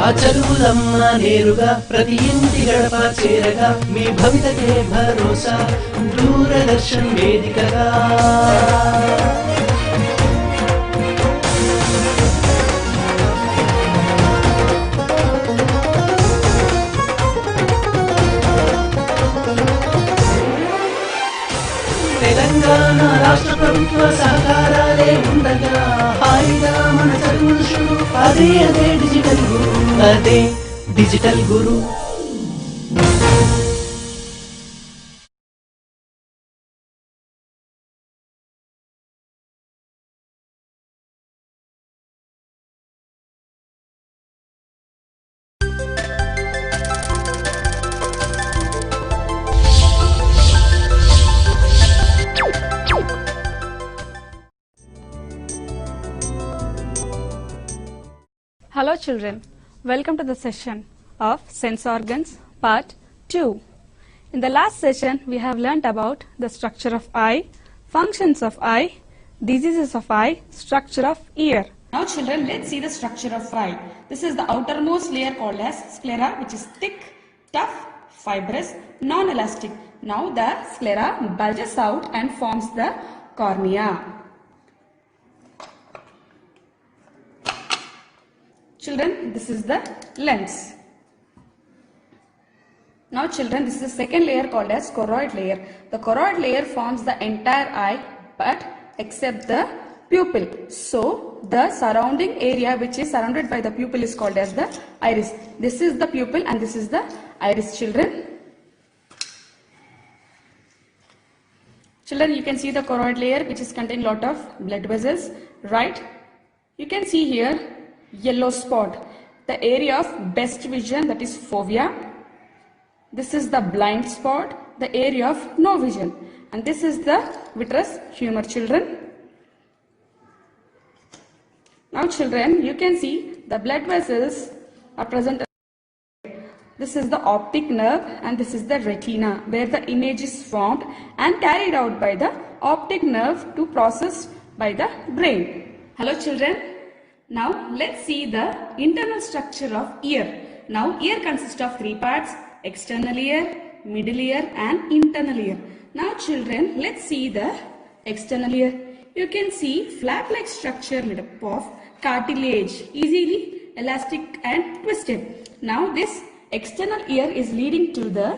ఆ చదువులమ్మ నేరుగా ప్రతి ఇంటి గడప చేరగా మీ భవితకే భరోసా దూరదర్శన్ వేదికగా తెలంగాణ రాష్ట్ర ప్రభుత్వ సహకారాలే ఉండగా హాయిగా మన చదువులు షురు అదే డిజిటల్ గురు అదే digital Guru. Hello children, welcome to the session of sense organs part 2. In the last session we have learnt about the structure of eye, functions of eye, diseases of eye, structure of ear. Now children, let's see the structure of eye. This is the outermost layer called as sclera, which is thick, tough, fibrous, non-elastic. Now the sclera bulges out and forms the cornea. Children, this is the lens. Now children, this is the second layer called as choroid layer. The choroid layer forms the entire eye but except the pupil. So the surrounding area which is surrounded by the pupil is called as the iris. This is the pupil and this is the iris, children. Children, you can see the choroid layer which is containing lot of blood vessels, right? You can see here yellow spot, the area of best vision, that is fovea. This is the blind spot, the area of no vision, and this is the vitreous humor, children. Now children, you can see the blood vessels are present. This is the optic nerve and this is the retina, where the image is formed and carried out by the optic nerve to process by the brain. Hello children. Now let's see the internal structure of ear. Now ear consists of three parts: external ear, middle ear and internal ear. Now children, let's see the external ear. You can see flap-like structure made up of cartilage, easily elastic and twisted. Now this external ear is leading to the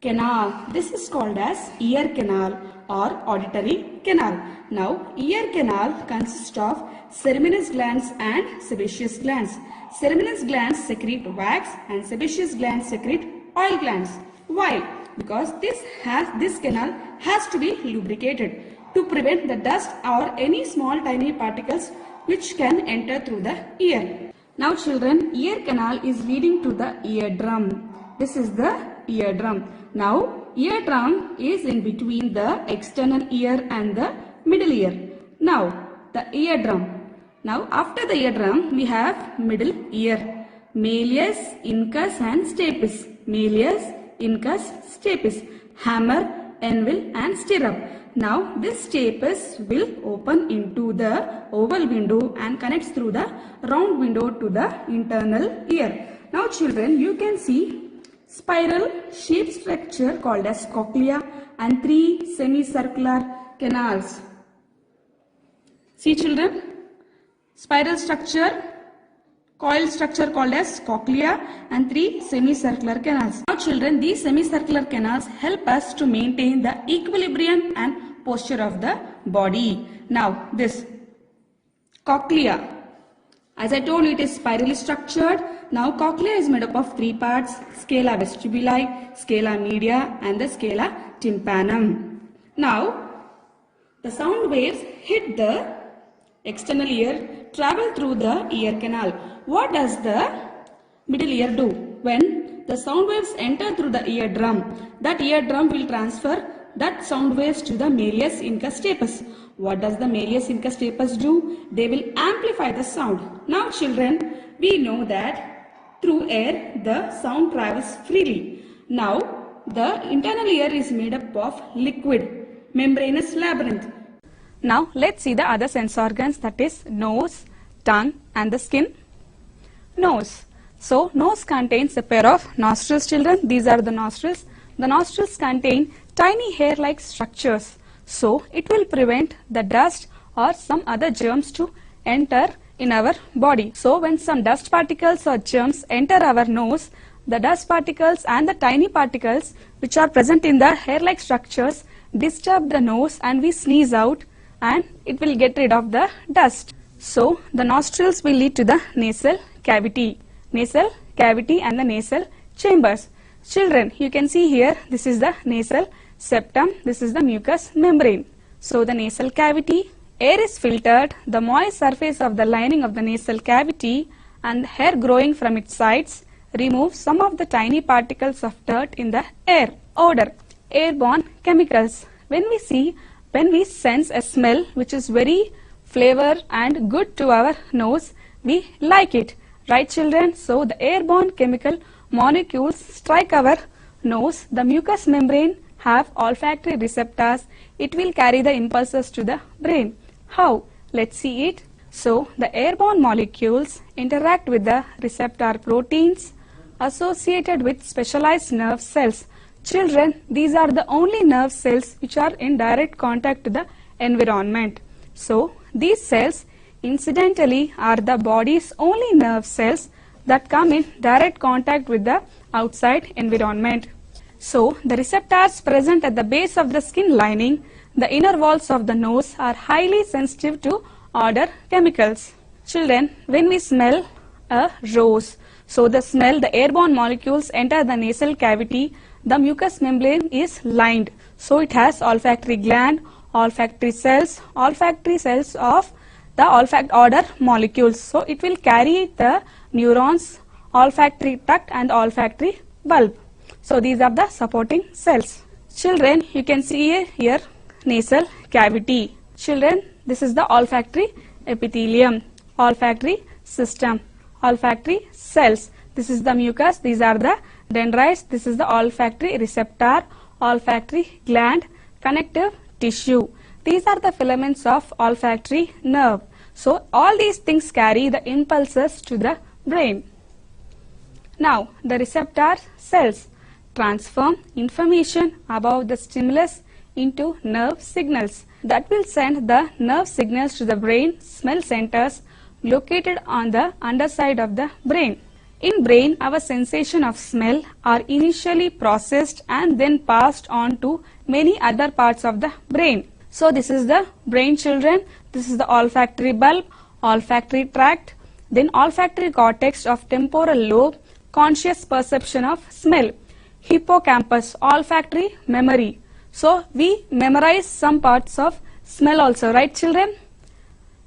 canal. This is called as ear canal or auditory canal. Now ear canal consists of ceruminous glands and sebaceous glands. Ceruminous glands secrete wax and sebaceous glands secrete oil glands. Why? Because this canal has to be lubricated to prevent the dust or any small tiny particles which can enter through the ear. Now children, ear canal is leading to the eardrum. This is the eardrum. Now eardrum is in between the external ear and the middle ear. Now the eardrum. Now after the eardrum we have middle ear. Malleus, incus and stapes. Malleus, incus, stapes. Hammer, anvil and stirrup. Now this stapes will open into the oval window and connects through the round window to the internal ear. Now children, you can see spiral shaped structure called as cochlea and three semicircular canals. See children, spiral structure, coil structure called as cochlea and three semicircular canals. Now children, these semicircular canals help us to maintain the equilibrium and posture of the body. Now this cochlea, as I told you, it is spirally structured. Now cochlea is made up of three parts: scala vestibuli, scala media and the scala tympanum. Now the sound waves hit the external ear, travel through the ear canal. What does the middle ear do? When the sound waves enter through the eardrum, that eardrum will transfer that sound waves to the malleus, incus, stapes. What does the malleus, incus, stapes do? They will amplify the sound. Now children, we know that through air the sound travels freely. Now the internal ear is made up of liquid membranous labyrinth. Now let's see the other sense organs, that is nose, tongue and the skin. Nose. So nose contains a pair of nostrils, children. These are the nostrils. The nostrils contain tiny hair-like structures. So it will prevent the dust or some other germs to enter in our body. So when some dust particles or germs enter our nose, the dust particles and the tiny particles which are present in the hair-like structures disturb the nose and we sneeze out and it will get rid of the dust. So the nostrils will lead to the nasal cavity and the nasal chambers. Children, you can see here, this is the nasal septum, this is the mucous membrane. So the nasal cavity, air is filtered, the moist surface of the lining of the nasal cavity and the hair growing from its sides remove some of the tiny particles of dirt in the air. Odor, airborne chemicals. When we sense a smell which is very flavor and good to our nose, we like it. Right, children? So the airborne chemical molecules strike our nose. The mucous membrane have olfactory receptors. It will carry the impulses to the brain. How? Let's see it. So the airborne molecules interact with the receptor proteins associated with specialized nerve cells. Children, these are the only nerve cells which are in direct contact to the environment. So these cells incidentally are the body's only nerve cells that come in direct contact with the outside environment. So the receptors present at the base of the skin lining, the inner walls of the nose, are highly sensitive to odor chemicals. Children, when we smell a rose, so the airborne molecules enter the nasal cavity, the mucous membrane is lined. So it has olfactory gland, olfactory cells of the odor molecules. So it will carry the neurons, olfactory duct and olfactory bulb. So these are the supporting cells. Children, you can see here nasal cavity. Children, this is the olfactory epithelium, olfactory system, olfactory cells. This is the mucus, these are the dendrites, this is the olfactory receptor, olfactory gland, connective tissue. These are the filaments of olfactory nerve. So all these things carry the impulses to the brain. Now the receptor cells transform information about the stimulus into nerve signals that will send the nerve signals to the brain smell centers located on the underside of the brain. In brain, our sensation of smell are initially processed and then passed on to many other parts of the brain. So this is the brain, children. This is the olfactory bulb, olfactory tract, then olfactory cortex of temporal lobe, conscious perception of smell, hippocampus, olfactory memory. So we memorize some parts of smell also, right, children?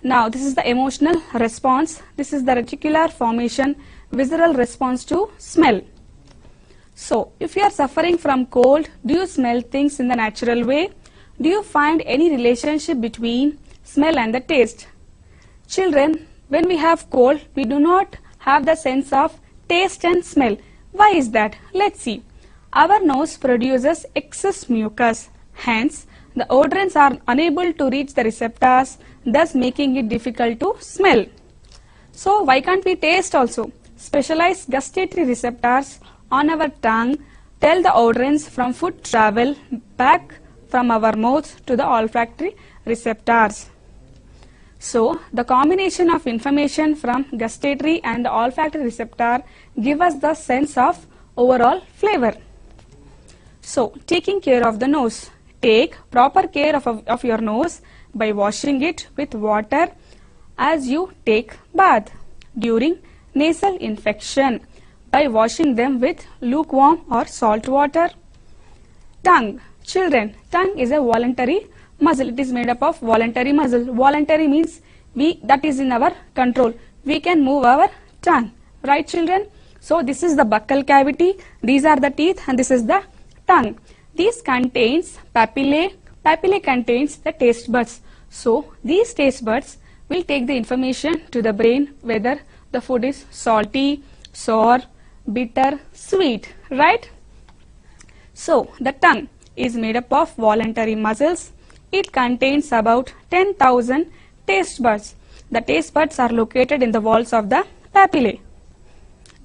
Now this is the emotional response. This is the reticular formation, visceral response to smell. So if you are suffering from cold, do you smell things in the natural way? Do you find any relationship between smell and the taste? Children, when we have cold, we do not have the sense of taste and smell. Why is that? Let's see. Our nose produces excess mucus. Hence, the odorants are unable to reach the receptors, thus making it difficult to smell. So why can't we taste also? Specialized gustatory receptors on our tongue tell the odorants from food travel back from our mouth to the olfactory receptors. So the combination of information from gustatory and the olfactory receptor give us the sense of overall flavor. So taking care of the nose. Take proper care of your nose by washing it with water as you take bath. During nasal infection, by washing them with lukewarm or salt water. Tongue. Children, tongue is a voluntary muscle. It is made up of voluntary muscle. Voluntary means that is in our control. We can move our tongue. Right, children? So this is the buccal cavity. These are the teeth and this is the tongue. This contains papillae. Papillae contains the taste buds. So these taste buds will take the information to the brain whether the food is salty, sour, bitter, sweet. Right? So the tongue is made up of voluntary muscles. It contains about 10,000 taste buds. The taste buds are located in the walls of the papillae.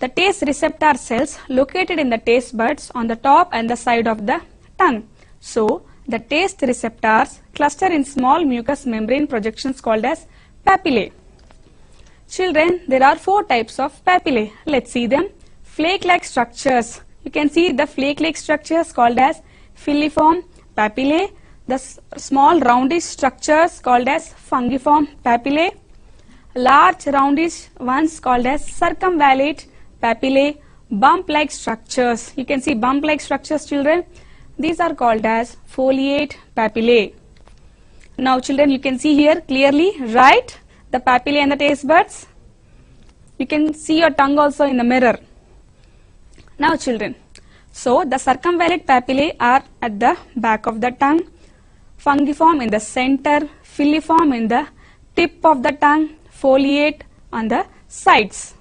the taste receptor cells located in the taste buds on the top and the side of the tongue. So, the taste receptors cluster in small mucous membrane projections called as papillae. Children, there are 4 types of papillae. Let's see them. Flake-like structures. You can see the flake-like structures called as filiform papillae. The small roundish structures called as fungiform papillae. Large roundish ones called as circumvallate papillae. Bump-like structures. You can see bump-like structures, children. These are called as foliate papillae. Now, children, you can see here clearly, right? The papillae and the taste buds. You can see your tongue also in the mirror. Now, children, so the circumvallate papillae are at the back of the tongue, fungiform in the center, filiform in the tip of the tongue, foliate on the sides.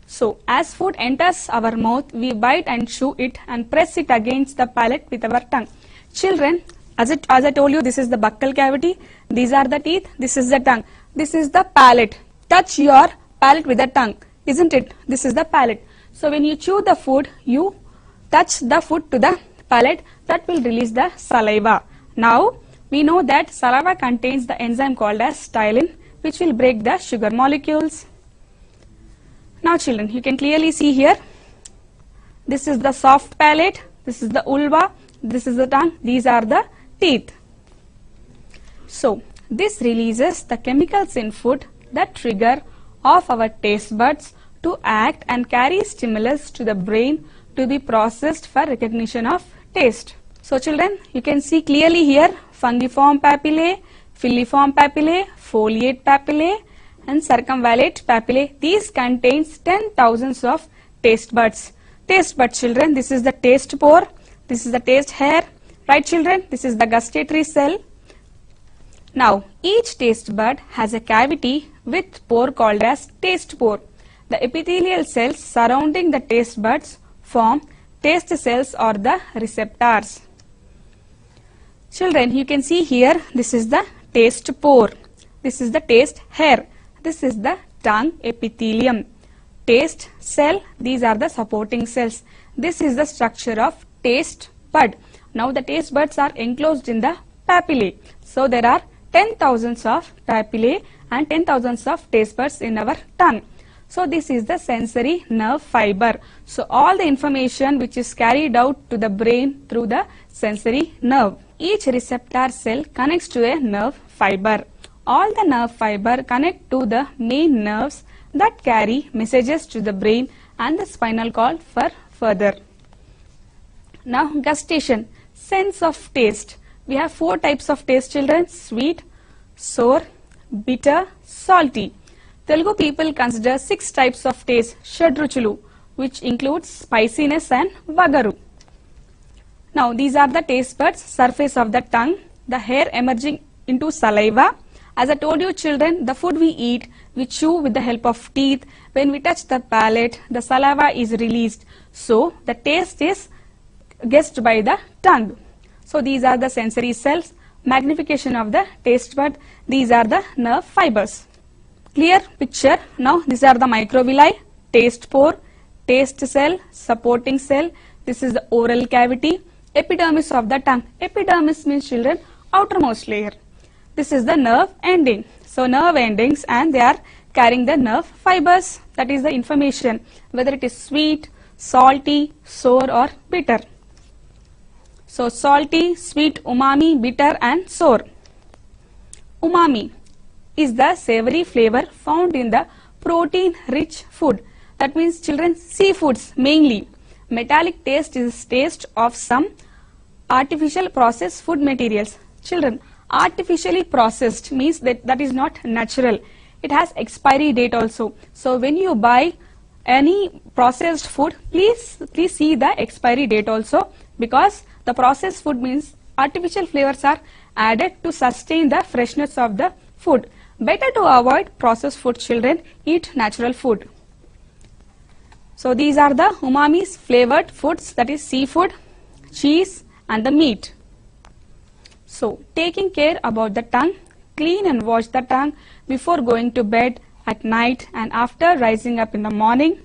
So, as food enters our mouth, we bite and chew it and press it against the palate with our tongue. Children, as I told you, this is the buccal cavity, these are the teeth, this is the tongue, this is the palate. Touch your palate with the tongue, isn't it? This is the palate. So, when you chew the food, you touch the food to the palate, that will release the saliva. Now, we know that saliva contains the enzyme called as ptyalin, which will break the sugar molecules. Now, children, you can clearly see here, this is the soft palate, this is the ulva, this is the tongue, these are the teeth. So, this releases the chemicals in food that trigger off our taste buds to act and carry stimulus to the brain to be processed for recognition of taste. So, children, you can see clearly here fungiform papillae, filiform papillae, foliate papillae and circumvallate papillae. These contains 10,000s of taste buds. Taste buds, children, this is the taste pore, this is the taste hair, right, children? This is the gustatory cell. Now, each taste bud has a cavity with pore called as taste pore. The epithelial cells surrounding the taste buds form taste cells or the receptors. Children, you can see here, this is the taste pore, this is the taste hair, this is the tongue epithelium. Taste cell, these are the supporting cells. This is the structure of taste bud. Now, the taste buds are enclosed in the papillae. So, there are 10,000s of papillae and 10,000s of taste buds in our tongue. So, this is the sensory nerve fiber. So, all the information which is carried out to the brain through the sensory nerve. Each receptor cell connects to a nerve fiber. All the nerve fiber connect to the main nerves that carry messages to the brain and the spinal cord for further. Now, gustation, sense of taste. We have 4 types of taste, children: sweet, sour, bitter, salty. Telugu people consider 6 types of taste, Shadruchulu, which includes spiciness and vagaru. Now, these are the taste buds, surface of the tongue, the hair emerging into saliva. As I told you, children, the food we eat, we chew with the help of teeth. When we touch the palate, the saliva is released. So, the taste is guessed by the tongue. So, these are the sensory cells, magnification of the taste bud. These are the nerve fibers. Clear picture. Now, these are the microvilli, taste pore, taste cell, supporting cell. This is the oral cavity, epidermis of the tongue. Epidermis means, children, outermost layer. This is the nerve ending. So, nerve endings, and they are carrying the nerve fibers. That is the information, whether it is sweet, salty, sour or bitter. So, salty, sweet, umami, bitter and sour. Umami is the savory flavor found in the protein-rich food. That means, children, seafoods mainly. Metallic taste is taste of some artificial processed food materials. Children, artificially processed means that is not natural. It has expiry date also. So, when you buy any processed food, please see the expiry date also, because the processed food means artificial flavors are added to sustain the freshness of the food. Better to avoid processed food, children, eat natural food. So, these are the umamis, flavored foods, that is seafood, cheese and the meat. So, taking care about the tongue, clean and wash the tongue before going to bed, at night and after rising up in the morning.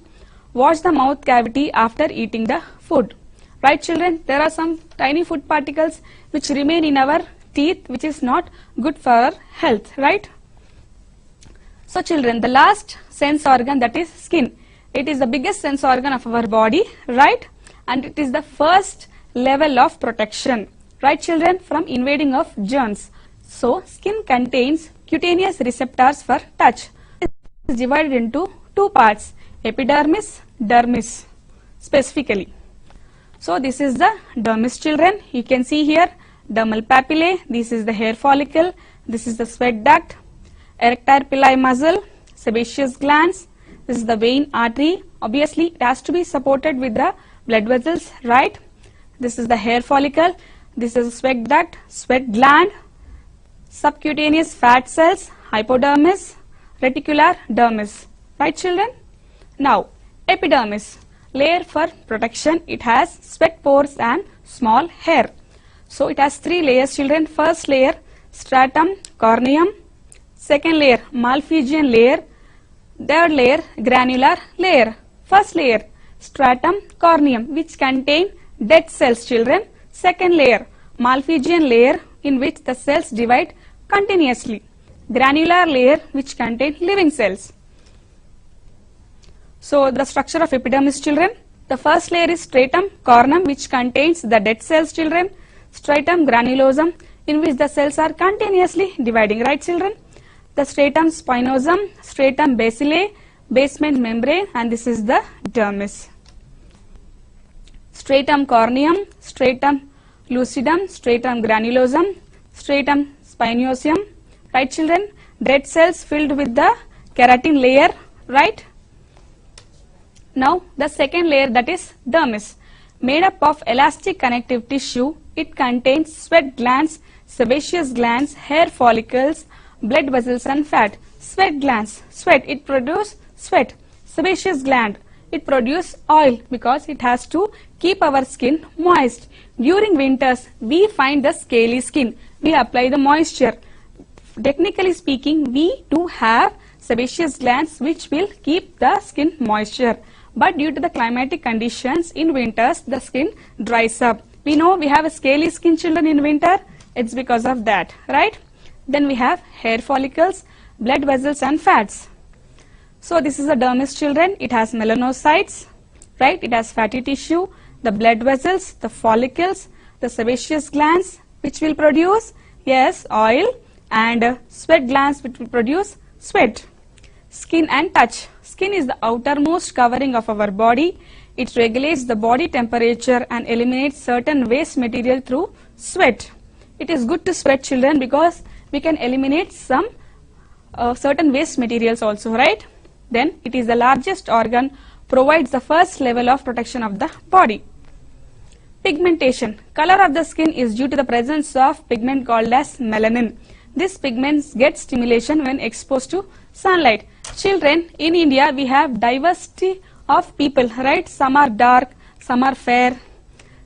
wash the mouth cavity after eating the food. Right children, there are some tiny food particles which remain in our teeth, which is not good for our health, right? So children, the last sense organ, that is skin. It is the biggest sense organ of our body, right? And it is the first level of protection, right children, from invading of germs. So skin contains cutaneous receptors for touch. It is divided into two parts, epidermis, dermis, specifically. So this is the dermis children. You can see here dermal papillae, this is the hair follicle, this is the sweat duct, erector pili muscle, sebaceous glands, this is the vein artery. Obviously it has to be supported with the blood vessels, right? This is the hair follicle, this is the sweat duct, sweat gland, subcutaneous fat cells, hypodermis, reticular dermis, right children? Now epidermis, layer for protection. It has sweat pores and small hair. So it has three layers children. First layer stratum corneum, second layer Malpighian layer, third layer granular layer. First layer stratum corneum, which contain dead cells children. Second layer Malpighian layer, in which the cells divide continuously. Granular layer, which contain living cells. So the structure of epidermis children, the first layer is stratum corneum, which contains the dead cells children. Stratum granulosum, in which the cells are continuously dividing, right children? The stratum spinosum, stratum basilae, basement membrane, and this is the dermis. Stratum corneum, stratum lucidum, stratum granulosum, stratum spinosum, right children? Dead cells filled with the keratin layer, right? Now the second layer, that is dermis, made up of elastic connective tissue. It contains sweat glands, sebaceous glands, hair follicles, blood vessels and fat. Sweat glands, sweat, it produces sweat. Sebaceous gland, it produces oil because it has to keep our skin moist. During winters, we find the scaly skin. We apply the moisture. Technically speaking, we do have sebaceous glands which will keep the skin moisture. But due to the climatic conditions in winters, the skin dries up. We know we have a scaly skin children in winter. It's because of that, right? Then we have hair follicles, blood vessels and fats. So this is the dermis children. It has melanocytes, right? It has fatty tissue, the blood vessels, the follicles, the sebaceous glands which will produce, yes, oil, and sweat glands which will produce sweat. Skin and touch. Skin is the outermost covering of our body. It regulates the body temperature and eliminates certain waste material through sweat. It is good to sweat children because we can eliminate some certain waste materials also, right? Then it is the largest organ, provides the first level of protection of the body. Pigmentation. Color of the skin is due to the presence of pigment called as melanin. This pigment gets stimulation when exposed to sunlight. Children, in India we have diversity of people, right? Some are dark, some are fair,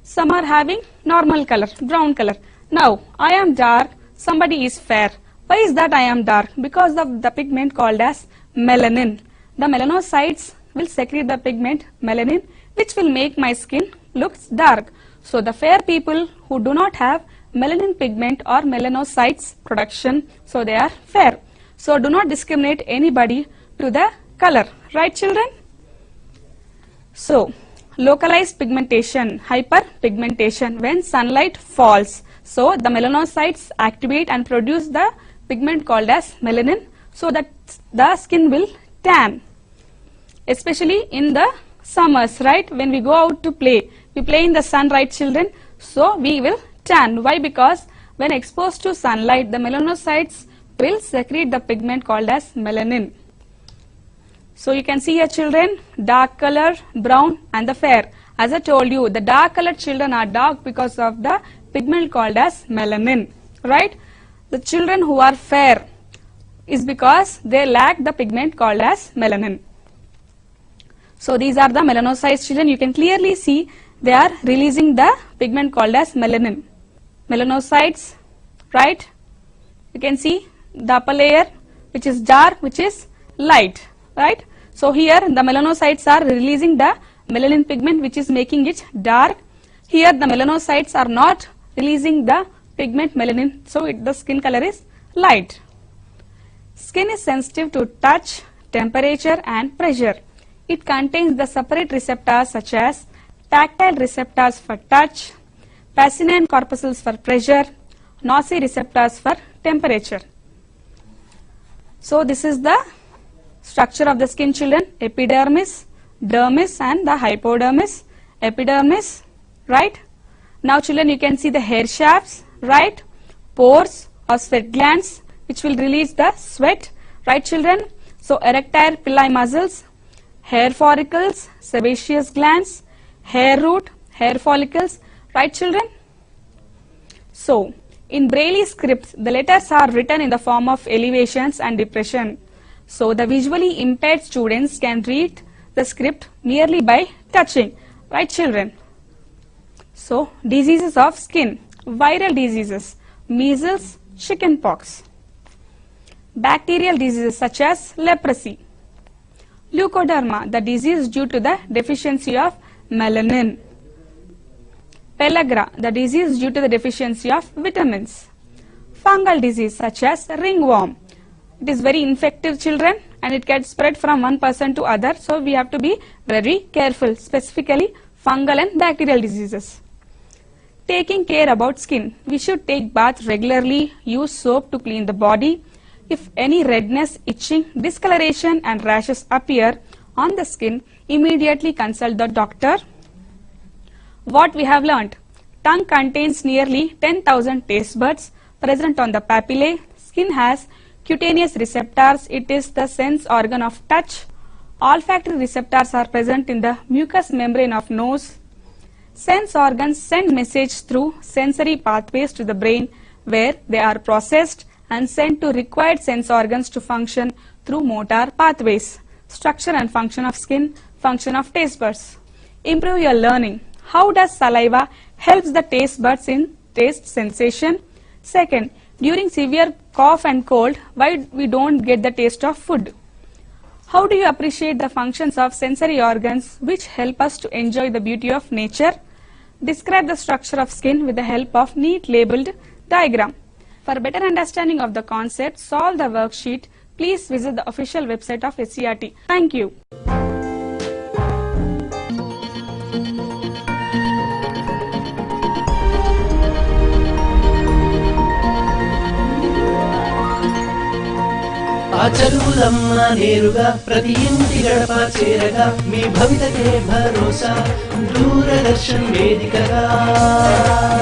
some are having normal color, brown color. Now I am dark, somebody is fair. Why is that I am dark? Because of the pigment called as melanin. The melanocytes will secrete the pigment melanin, which will make my skin looks dark. So the fair people who do not have melanin pigment or melanocytes production, so they are fair. So do not discriminate anybody to the color, right children? So localized pigmentation, hyperpigmentation, when sunlight falls. So the melanocytes activate and produce the pigment called as melanin, so that the skin will tan. Especially in the summers, right? When we go out to play, we play in the sun, right children? So we will tan. Why? Because when exposed to sunlight, the melanocytes will secrete the pigment called as melanin. So you can see here children, dark color, brown and the fair. As I told you, the dark colored children are dark because of the pigment called as melanin, right? The children who are fair is because they lack the pigment called as melanin. So these are the melanocytes children. You can clearly see they are releasing the pigment called as melanin. Melanocytes, right? You can see the upper layer which is dark, which is light, right? So here the melanocytes are releasing the melanin pigment which is making it dark. Here the melanocytes are not releasing the pigment melanin, so the skin color is light. Skin is sensitive to touch, temperature and pressure. It contains the separate receptors such as tactile receptors for touch, Pacinian corpuscles for pressure, nociceptors for temperature. So this is the structure of the skin, children. Epidermis, dermis and the hypodermis. Epidermis, right? Now children, you can see the hair shafts, right? Pores or sweat glands which will release the sweat, right children? So erectile pili muscles, hair follicles, sebaceous glands, hair root, hair follicles, right children? So in Braille scripts, the letters are written in the form of elevations and depression. So the visually impaired students can read the script merely by touching, right children? So diseases of skin, viral diseases, measles, chickenpox, bacterial diseases such as leprosy, leukoderma, the disease due to the deficiency of melanin, pellagra, the disease due to the deficiency of vitamins, fungal disease such as ringworm. It is very infective, children, and it gets spread from one person to other, so we have to be very careful, specifically fungal and bacterial diseases. Taking care about skin, we should take bath regularly, use soap to clean the body. If any redness, itching, discoloration and rashes appear on the skin, immediately consult the doctor. What we have learnt: tongue contains nearly 10,000 taste buds present on the papillae. Skin has cutaneous receptors. It is the sense organ of touch. Olfactory receptors are present in the mucous membrane of nose. Sense organs send message through sensory pathways to the brain, where they are processed and sent to required sense organs to function through motor pathways. Structure and function of skin, function of taste buds. Improve your learning. How does saliva helps the taste buds in taste sensation? Second, during severe cough and cold, why we don't get the taste of food? How do you appreciate the functions of sensory organs which help us to enjoy the beauty of nature? Describe the structure of skin with the help of neat labeled diagram. For better understanding of the concept, solve the worksheet. Please visit the official website of SCRT. Thank you. ఆ చదువులమ్మ నేరుగా ప్రతి ఇంటి గడప చేరగా మీ భవితకే భరోసా దూరదర్శన్ వేదికగా